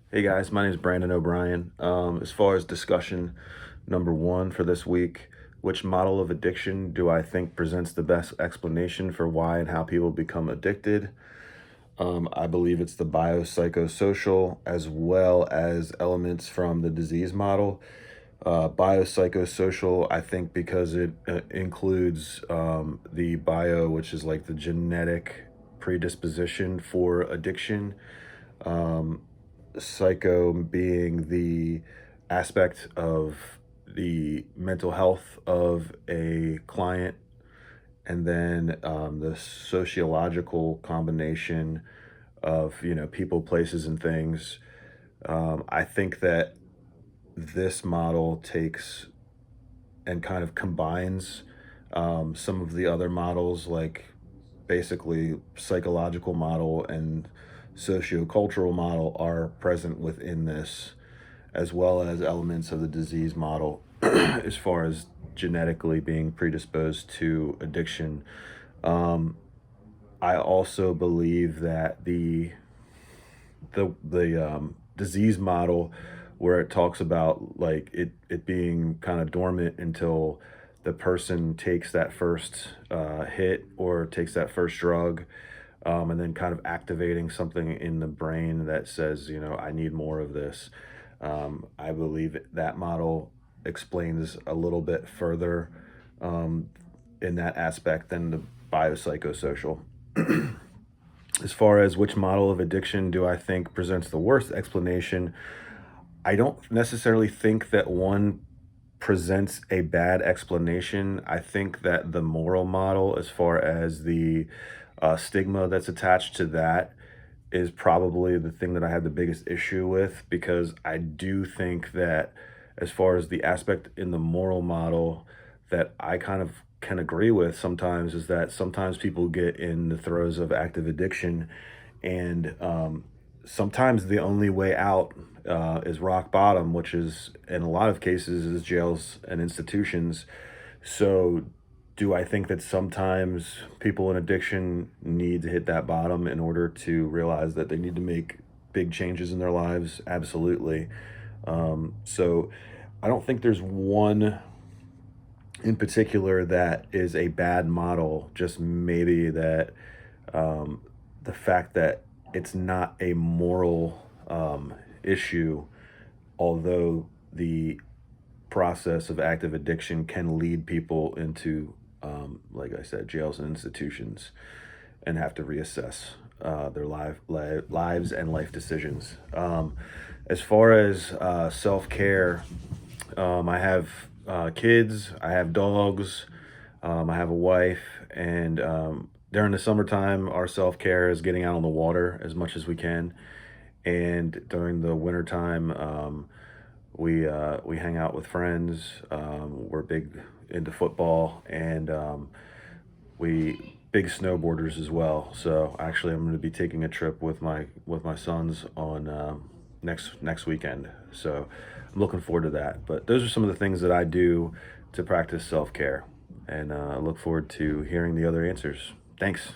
Hey guys, my name is Brandon O'Brien. As far as discussion number one for this week, which model of addiction do I think presents the best explanation for why and how people become addicted? I believe it's the biopsychosocial as well as elements from the disease model. Biopsychosocial, I think, because it includes the bio, which is like the genetic predisposition for addiction. Um, Psycho being the aspect of the mental health of a client, and then the sociological combination of people, places, and things. I think that this model takes and kind of combines some of the other models, like basically psychological model and sociocultural model are present within this, as well as elements of the disease model as far as genetically being predisposed to addiction. Um, I also believe that the disease model, where it talks about like it being kind of dormant until the person takes that first hit or takes that first drug, and then kind of activating something in the brain that says, I need more of this. I believe that model explains a little bit further um, in that aspect than the biopsychosocial. As far as which model of addiction do I think presents the worst explanation, I don't necessarily think that one presents a bad explanation. I think that the moral model, as far as the stigma that's attached to that, is probably the thing that I have the biggest issue with, because I do think that, as far as the aspect in the moral model that I kind of can agree with sometimes, is that sometimes people get in the throes of active addiction, and sometimes the only way out is rock bottom, which is in a lot of cases is jails and institutions. So do I think that sometimes people in addiction need to hit that bottom in order to realize that they need to make big changes in their lives? Absolutely. So I don't think there's one in particular that is a bad model, just maybe that um, the fact that it's not a moral issue, although the process of active addiction can lead people into, like I said, jails and institutions, and have to reassess their lives and life decisions. As far as self care, I have kids, I have dogs, I have a wife, and during the summertime, our self care is getting out on the water as much as we can. And during the wintertime, we hang out with friends. We're big into football, and we big snowboarders as well. So actually, I'm going to be taking a trip with my sons on next weekend. So I'm looking forward to that. But those are some of the things that I do to practice self care, and I look forward to hearing the other answers. Thanks.